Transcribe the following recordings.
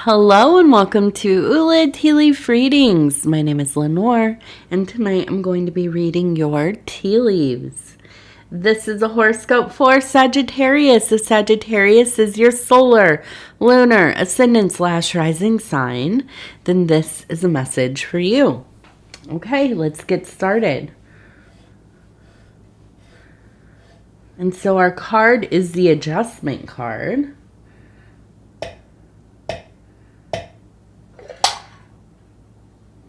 Hello and welcome to Ula Tea Leaf Readings. My name is Lenor, and tonight I'm going to be reading your tea leaves. This is a horoscope for Sagittarius. If Sagittarius is your solar, lunar, ascendant / rising sign, then this is a message for you. Okay, let's get started. And so our card is the adjustment card.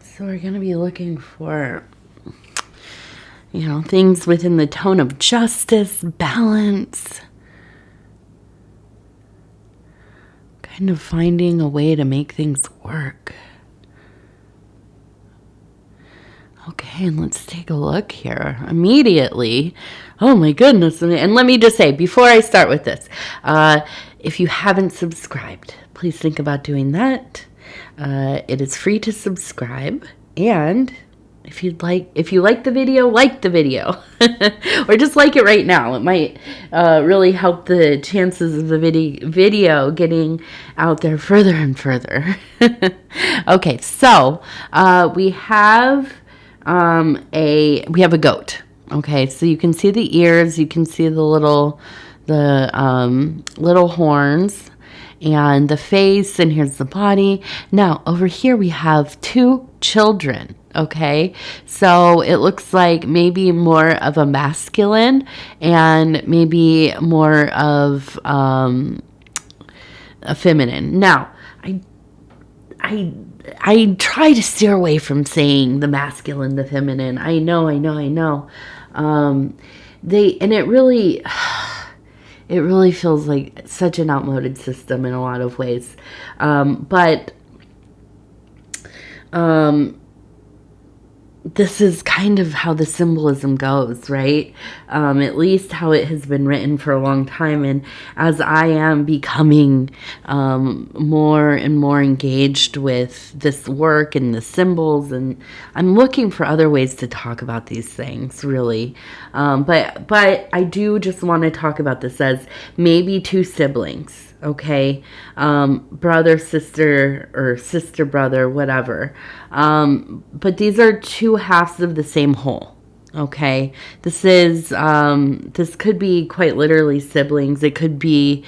So we're going to be looking for, things within the tone of justice, balance, kind of finding a way to make things work. Okay, and let's take a look here immediately. Oh my goodness. And let me just say, before I start with this, if you haven't subscribed, please think about doing that. It is free to subscribe, and if you like the video, like the video, or just like it right now. It might really help the chances of the video getting out there further and further. Okay, so we have a goat. Okay, so you can see the ears, you can see the little horns, and the face, and here's the body. Now, over here we have two children, okay? So it looks like maybe more of a masculine and maybe more of a feminine. Now, I try to steer away from saying the masculine, the feminine. I know. It really feels like such an outmoded system in a lot of ways. But this is kind of how the symbolism goes, right? At least how it has been written for a long time. And as I am becoming more and more engaged with this work and the symbols, and I'm looking for other ways to talk about these things, really. But I do just want to talk about this as maybe two siblings. Okay, brother, sister, or sister, brother, whatever. But these are two halves of the same whole. Okay, this could be quite literally siblings. It could be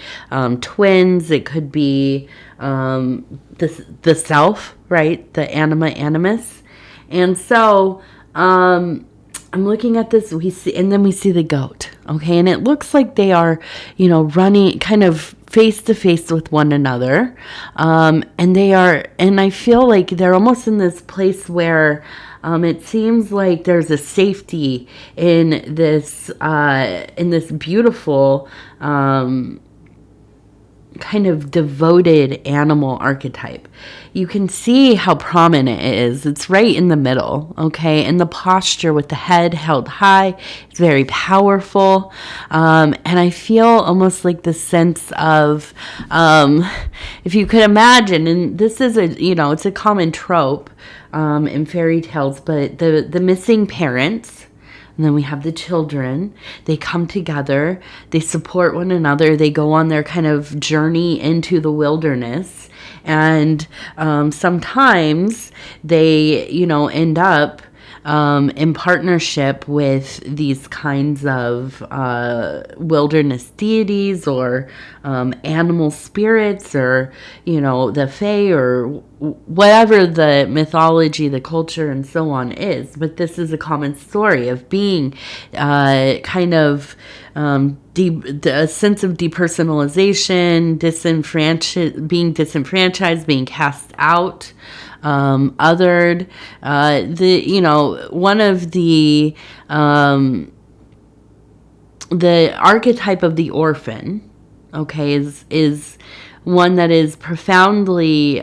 twins. It could be the self, right? The anima animus. And so I'm looking at this. We see the goat. Okay, and it looks like they are, running kind of face to face with one another, and I feel like they're almost in this place where it seems like there's a safety in this beautiful kind of devoted animal archetype. You can see how prominent it is. It's right in the middle, okay? And the posture with the head held high, it's very powerful. And I feel almost like the sense of, if you could imagine, and this is it's a common trope in fairy tales, but the missing parents. And then we have the children. They come together. They support one another. They go on their kind of journey into the wilderness. And sometimes they, end up in partnership with these kinds of wilderness deities or animal spirits, or the fae, or whatever the mythology, the culture, and so on is. But this is a common story of being kind of a sense of depersonalization, being disenfranchised, being cast out, othered. One of the archetype of the orphan, okay, is one that is profoundly,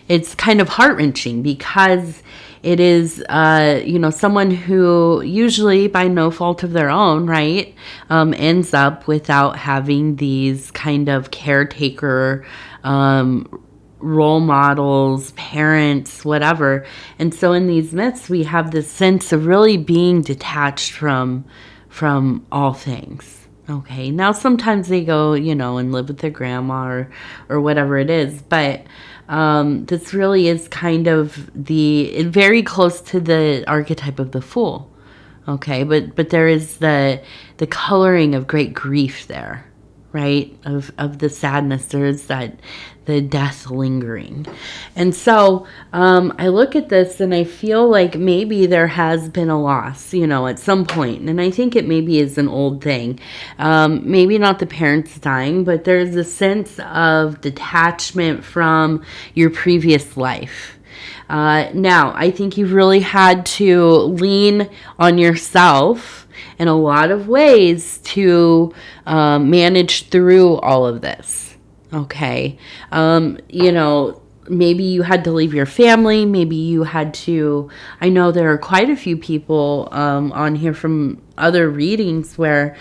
it's kind of heart-wrenching, because it is, someone who usually by no fault of their own, right, ends up without having these kind of caretaker role models, parents, whatever. And so in these myths, we have this sense of really being detached from all things. Okay, now sometimes they go, and live with their grandma or whatever it is, but this really is kind of very close to the archetype of the Fool. Okay, but there is the coloring of great grief there, right? Of the sadness. There is the death lingering. And so I look at this and I feel like maybe there has been a loss, at some point. And I think it maybe is an old thing. Maybe not the parents dying, but there's a sense of detachment from your previous life. Now, I think you've really had to lean on yourself in a lot of ways to manage through all of this. Okay. Maybe you had to leave your family. Maybe you had to. I know there are quite a few people on here from other readings where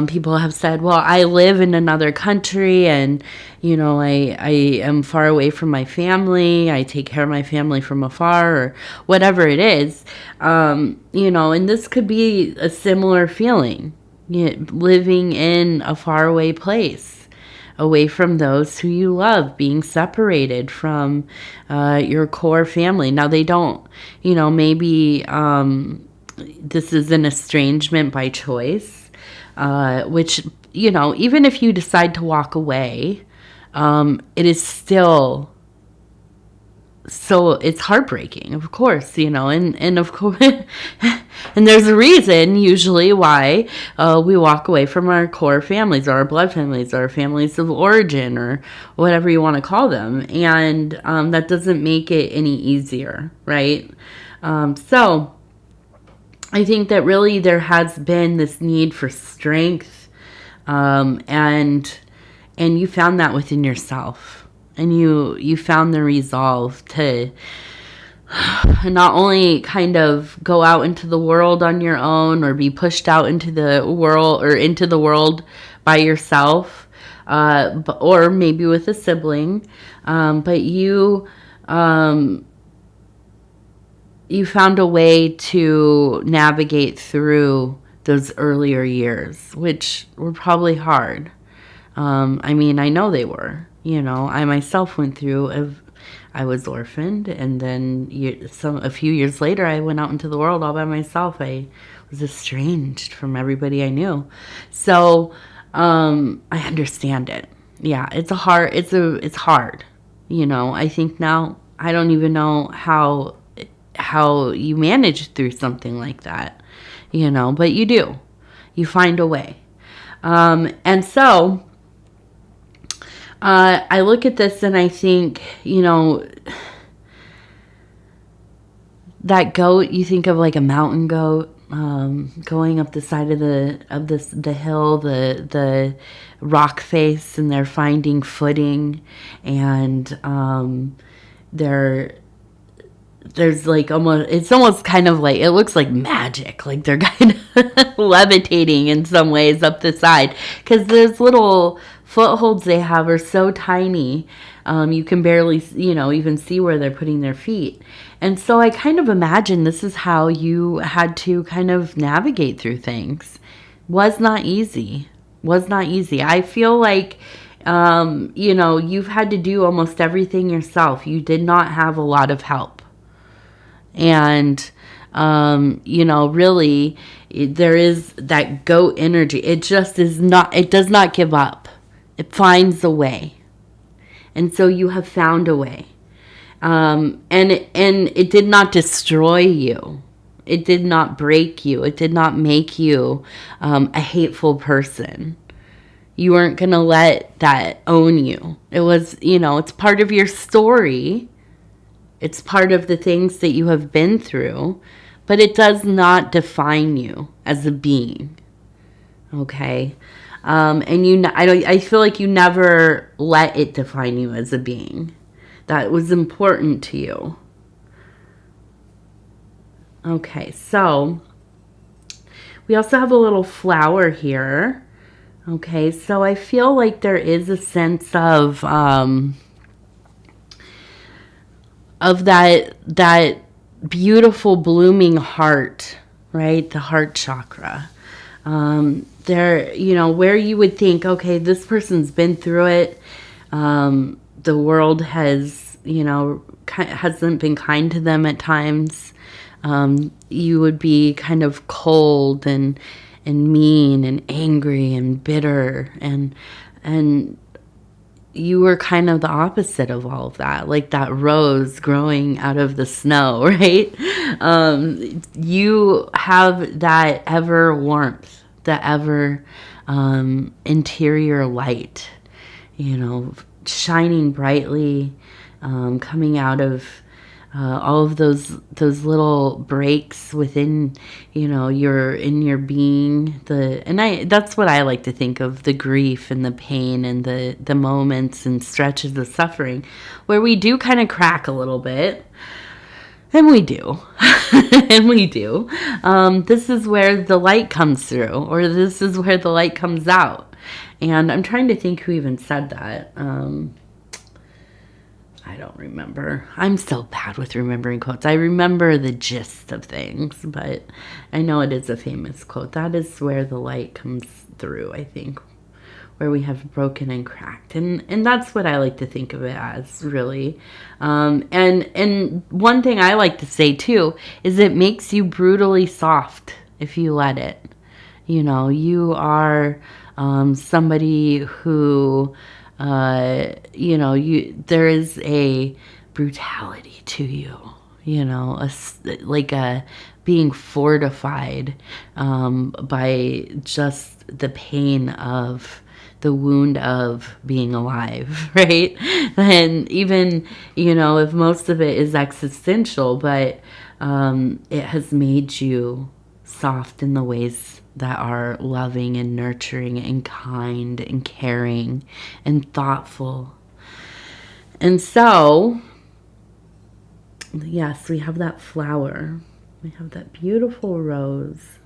people have said, well, I live in another country and, I am far away from my family. I take care of my family from afar or whatever it is. And this could be a similar feeling, living in a faraway place, away from those who you love, being separated from your core family. Now, they don't, maybe this is an estrangement by choice, which, even if you decide to walk away, it is still, so it's heartbreaking, of course, and of course, and there's a reason usually why we walk away from our core families or our blood families or our families of origin or whatever you want to call them. And that doesn't make it any easier, right? So I think that really there has been this need for strength, and you found that within yourself. And you found the resolve to not only kind of go out into the world on your own or be pushed out into the world by yourself, or maybe with a sibling, but you found a way to navigate through those earlier years, which were probably hard. I know they were. I myself went through. I was orphaned, and then a few years later, I went out into the world all by myself. I was estranged from everybody I knew, so I understand it. Yeah, it's hard. It's hard. I think now I don't even know how you manage through something like that. But you do. You find a way, and so. I look at this and I think, that goat, you think of like a mountain goat, going up the side of the hill, the rock face, and they're finding footing, and there's like it's almost kind of like, it looks like magic, like they're kind of levitating in some ways up the side, because those little footholds they have are so tiny, you can barely even see where they're putting their feet. And so I kind of imagine this is how you had to kind of navigate through things. Was not easy. I feel like you've had to do almost everything yourself. You did not have a lot of help. And, really, there is that goat energy. It just it does not give up. It finds a way. And so you have found a way. And it did not destroy you. It did not break you. It did not make you a hateful person. You weren't going to let that own you. It was, it's part of your story. It's part of the things that you have been through, but it does not define you as a being. Okay? And I feel like you never let it define you as a being. That was important to you. Okay, so we also have a little flower here. Okay, so I feel like there is a sense of that beautiful blooming heart, right? The heart chakra. They're, where you would think, okay, this person's been through it. The world has, hasn't been kind to them at times. You would be kind of cold and mean and angry and bitter, and you were kind of the opposite of all of that, like that rose growing out of the snow, right? You have that ever warmth, the ever interior light, shining brightly, coming out of all of those little breaks within, your being. That's what I like to think of, the grief and the pain and the moments and stretches of suffering where we do kind of crack a little bit. And we do. And we do. This is where the light comes through, or this is where the light comes out. And I'm trying to think who even said that. I don't remember. I'm so bad with remembering quotes. I remember the gist of things, but I know it is a famous quote. That is where the light comes through, I think, where we have broken and cracked. And that's what I like to think of it as, really. And one thing I like to say, too, is it makes you brutally soft if you let it. You are somebody who... there is a brutality to you, like a being fortified by just the pain of the wound of being alive, right? And even, if most of it is existential, but it has made you soft in the ways that are loving and nurturing and kind and caring and thoughtful. And so, yes, we have that flower. We have that beautiful rose.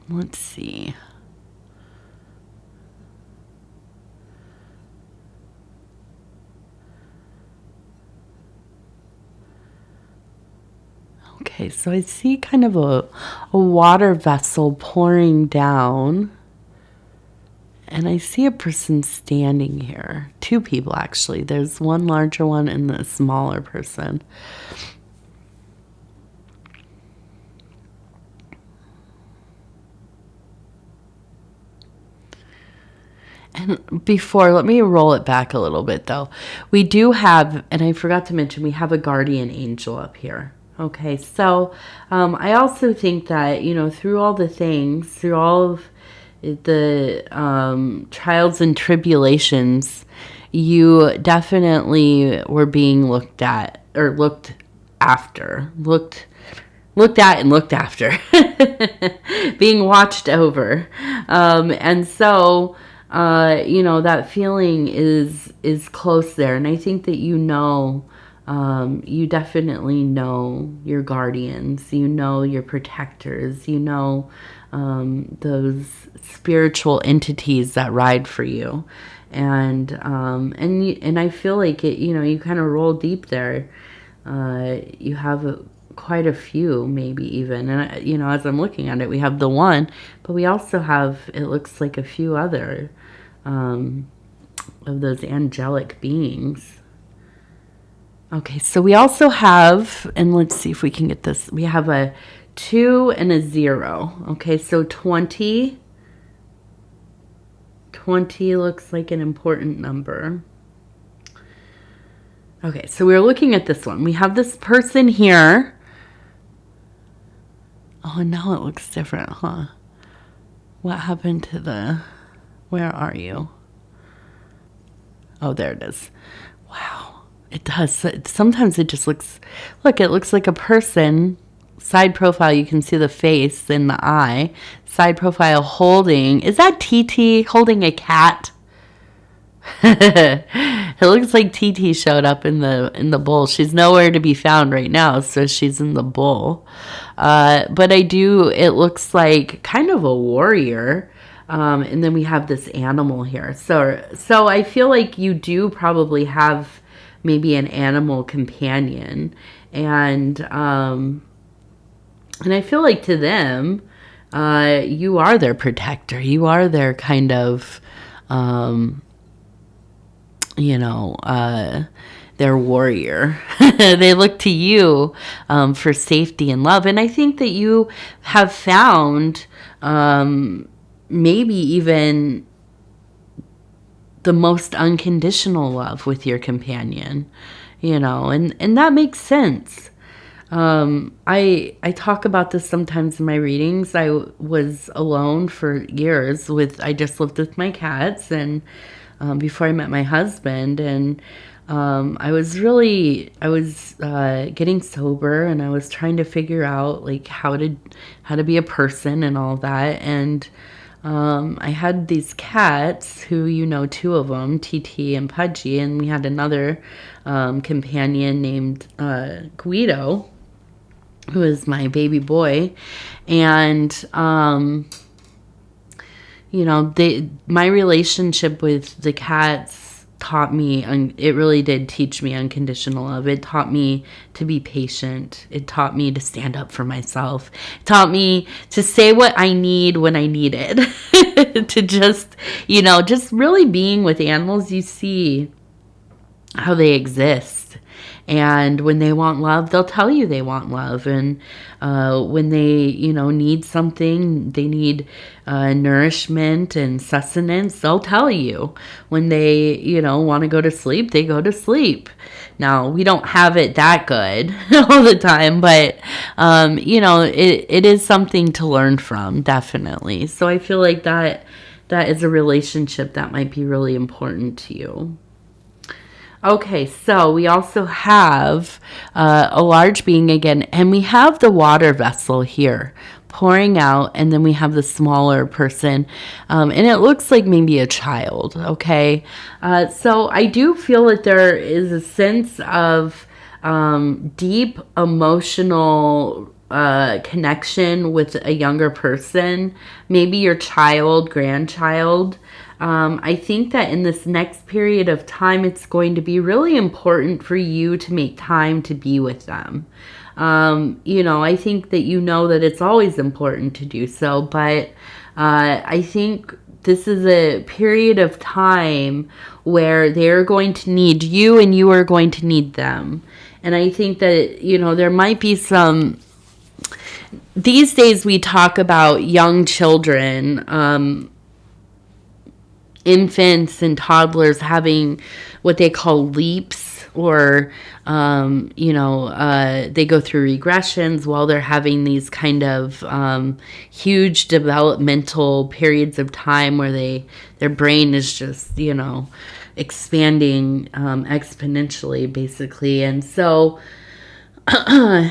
Let's see. Okay, so I see kind of a water vessel pouring down. And I see a person standing here. Two people, actually. There's one larger one and the smaller person. And before, let me roll it back a little bit, though. We do have, and I forgot to mention, we have a guardian angel up here. Okay, so I also think that, through all the things, through all of the trials and tribulations, you definitely were being looked at, or looked at and looked after, being watched over. And so, that feeling is close there. And I think that you definitely know your guardians, your protectors, those spiritual entities that ride for you. And I feel like it, you kind of roll deep there. You have quite a few, maybe even. And, as I'm looking at it, we have the one, but we also have, it looks like a few other of those angelic beings. Okay, so we also have, and let's see if we can get this. We have a 2 and a 0. Okay, so 20. 20 looks like an important number. Okay, so we're looking at this one. We have this person here. Oh, now it looks different, huh? What happened to where are you? Oh, there it is. Wow. It does. Sometimes it just looks, it looks like a person. Side profile, you can see the face and the eye. Side profile holding, is that TT holding a cat? It looks like TT showed up in the bowl. She's nowhere to be found right now, so she's in the bowl. But it looks like kind of a warrior. And then we have this animal here. So I feel like you do probably have maybe an animal companion, And I feel like to them, you are their protector. You are their kind of, their warrior. They look to you for safety and love. And I think that you have found maybe even the most unconditional love with your companion, and that makes sense. I talk about this sometimes in my readings. I was alone for years I just lived with my cats, and before I met my husband, and I was getting sober, and I was trying to figure out like how to be a person and all that. And I had these cats who, two of them, TT and Pudgy, and we had another companion named Guido, who is my baby boy. And my relationship with the cats taught me, it really did teach me unconditional love. It taught me to be patient. It taught me to stand up for myself. It taught me to say what I need when I need it. To just really being with animals, you see how they exist. And when they want love, they'll tell you they want love. And when they, need something, they need nourishment and sustenance, they'll tell you. When they, want to go to sleep, they go to sleep. Now, we don't have it that good all the time, but, it is something to learn from, definitely. So I feel like that is a relationship that might be really important to you. Okay, so we also have a large being again, and we have the water vessel here pouring out, and then we have the smaller person, and it looks like maybe a child, okay? So I do feel that there is a sense of deep emotional connection with a younger person, maybe your child, grandchild. I think that in this next period of time, it's going to be really important for you to make time to be with them. I think that that it's always important to do so, but I think this is a period of time where they're going to need you and you are going to need them. And I think that, there might be some... These days we talk about young children, infants and toddlers having what they call leaps, or they go through regressions while they're having these kind of huge developmental periods of time where their brain is just expanding exponentially, basically. And so I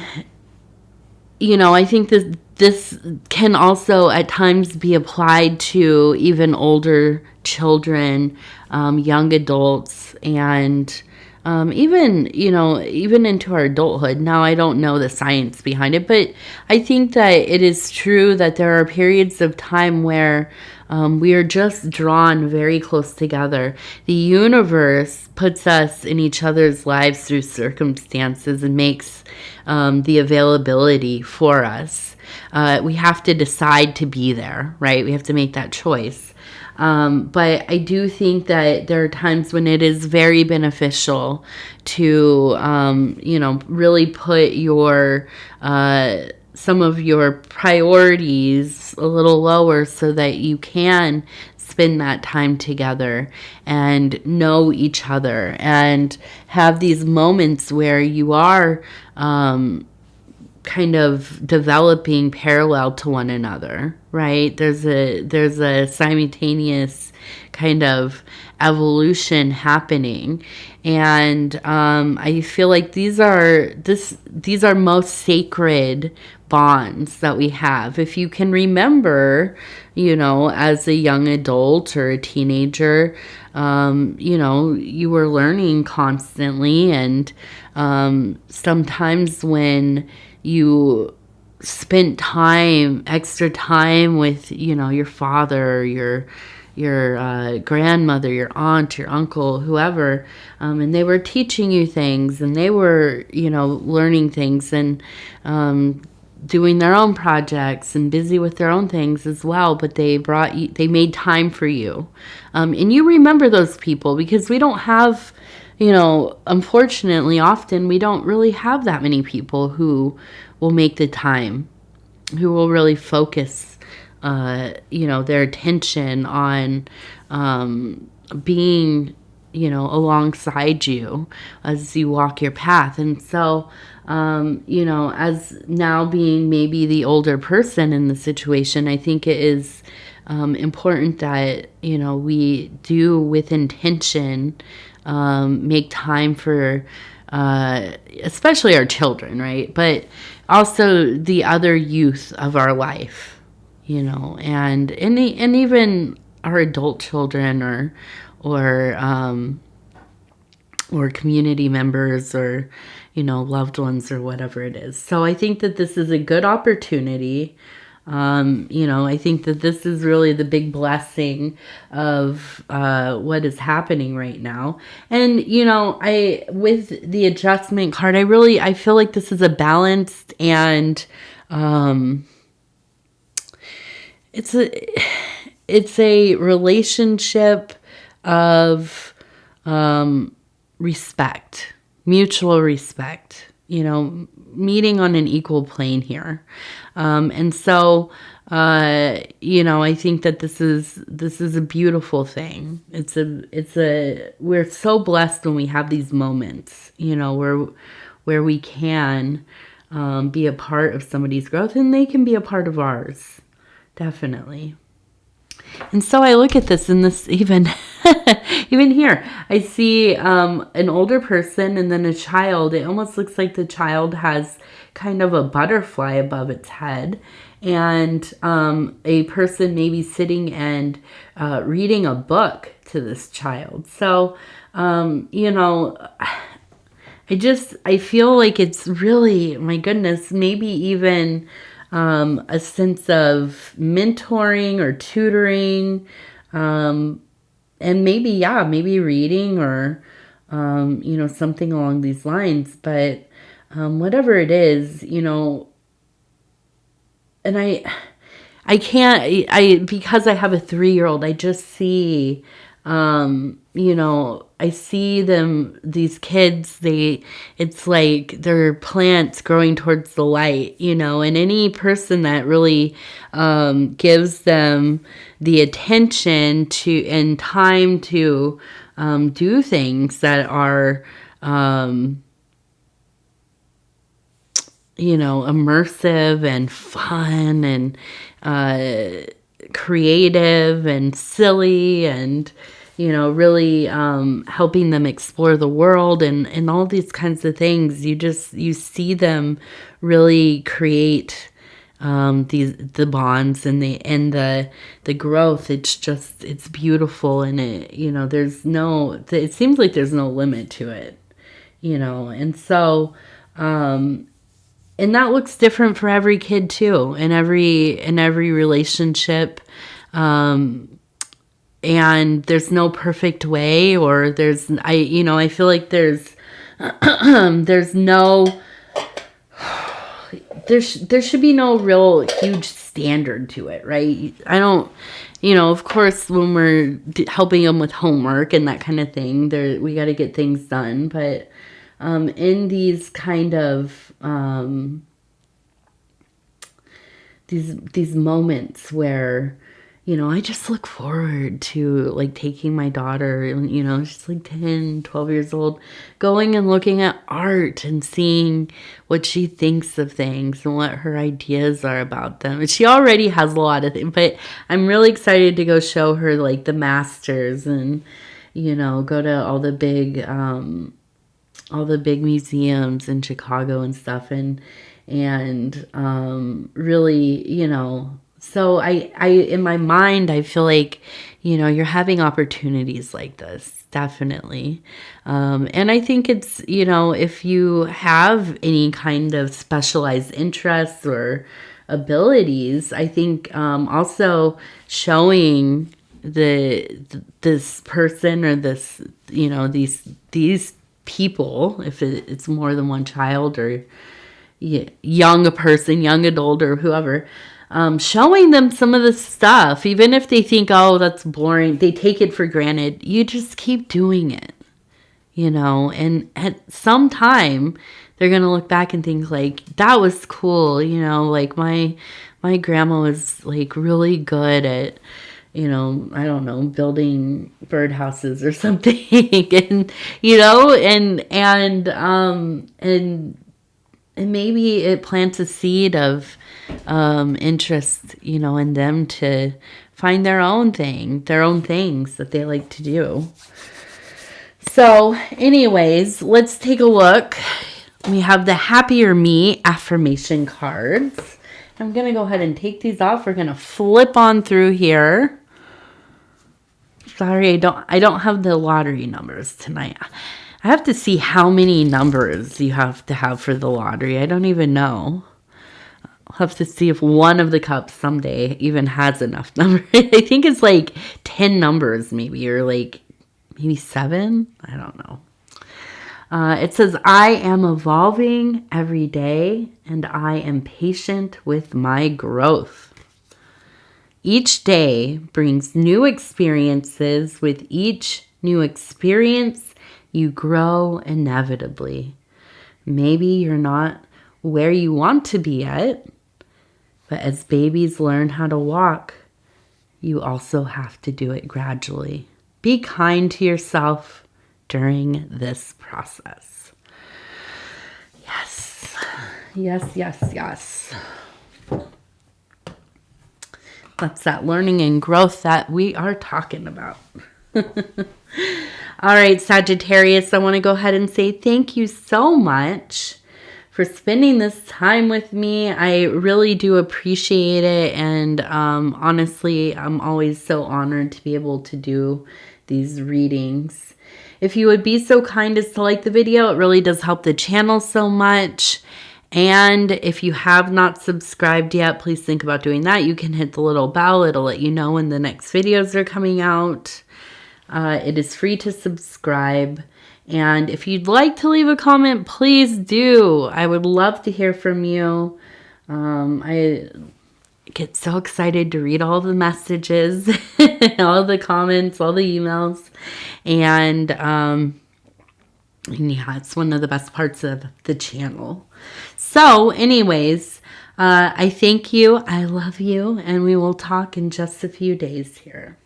think this can also at times be applied to even older children, young adults, and even into our adulthood. Now, I don't know the science behind it, but I think that it is true that there are periods of time where we are just drawn very close together. The universe puts us in each other's lives through circumstances and makes the availability for us. We have to decide to be there, right? We have to make that choice. But I do think that there are times when it is very beneficial to, really put some of your priorities a little lower so that you can spend that time together and know each other and have these moments where you are kind of developing parallel to one another, right? There's a simultaneous kind of evolution happening, and I feel like these are most sacred bonds that we have. If you can remember, as a young adult or a teenager, you were learning constantly, and sometimes when you spent extra time with, your father, your grandmother, your aunt, your uncle, whoever, and they were teaching you things, and they were, learning things, and doing their own projects and busy with their own things as well. But they made time for you, and you remember those people, because we don't have, unfortunately, often we don't really have that many people who will make the time, who will really focus, their attention on being, alongside you as you walk your path. And so, as now being maybe the older person in the situation, I think it is important that, we do with intention make time for especially our children, right? But also the other youth of our life, and even our adult children, or community members, or loved ones, or whatever it is. So I think that this is a good opportunity. I think that this is really the big blessing of what is happening right now. And with the adjustment card, I feel like this is a balanced, and it's a relationship of respect, mutual respect, meeting on an equal plane here. And so, I think that this is a beautiful thing. We're so blessed when we have these moments, where we can be a part of somebody's growth, and they can be a part of ours. Definitely. And so I look at this, and this even here, I see an older person and then a child. It almost looks like the child has kind of a butterfly above its head, and a person maybe sitting and reading a book to this child. So, I feel like it's really, my goodness, maybe even a sense of mentoring or tutoring, and maybe reading, or, something along these lines. But whatever it is, and because I have a 3-year-old, I just see, I see these kids, it's like they're plants growing towards the light, and any person that really gives them the attention to and time to do things that are, immersive and fun and creative and silly, and really helping them explore the world, and all these kinds of things. You see them really create the bonds and the growth. It's beautiful, and it seems like there's no limit to it, and so and that looks different for every kid too, in every relationship. And there's no perfect way, or I feel like there's there should be no real huge standard to it, right? I don't, of course, when we're helping them with homework and that kind of thing, we got to get things done. But in these kind of these moments where, I just look forward to like taking my daughter, and she's like 10, 12 years old, going and looking at art and seeing what she thinks of things and what her ideas are about them. And she already has a lot of things, but I'm really excited to go show her like the masters, and go to all the big museums in Chicago and stuff, and really, so I in my mind, I feel like, you're having opportunities like this, definitely. And I think it's, if you have any kind of specialized interests or abilities, I think also showing this person or this, you know, these people, if it's more than one child or young person, young adult or whoever, showing them some of the stuff, even if they think, oh, that's boring, they take it for granted. You just keep doing it, you know, and at some time they're going to look back and think like, that was cool. You know, like my grandma was like really good at, you know, I don't know, building birdhouses or something. And, you know, and maybe it plants a seed of interest, you know, in them to find their own things that they like to do. So anyways, let's take a look. We have the Happier Me affirmation cards. I'm going to go ahead and take these off. We're going to flip on through here. Sorry, I don't have the lottery numbers tonight. I have to see how many numbers you have to have for the lottery. I don't even know. I'll have to see if one of the cups someday even has enough numbers. I think it's like 10 numbers maybe, or like maybe 7. I don't know. It says, I am evolving every day and I am patient with my growth. Each day brings new experiences. With each new experience, you grow inevitably. Maybe you're not where you want to be yet, but as babies learn how to walk, you also have to do it gradually. Be kind to yourself during this process. Yes. Yes, yes, yes. That's that learning and growth that we are talking about. All right, Sagittarius, I want to go ahead and say thank you so much for spending this time with me. I really do appreciate it. And honestly, I'm always so honored to be able to do these readings. If you would be so kind as to like the video, it really does help the channel so much. And if you have not subscribed yet, please think about doing that. You can hit the little bell. It'll let you know when the next videos are coming out. It is free to subscribe. And if you'd like to leave a comment, please do. I would love to hear from you. I get so excited to read all the messages, all the comments, all the emails. And yeah, it's one of the best parts of the channel. So anyways, I thank you. I love you. And we will talk in just a few days here.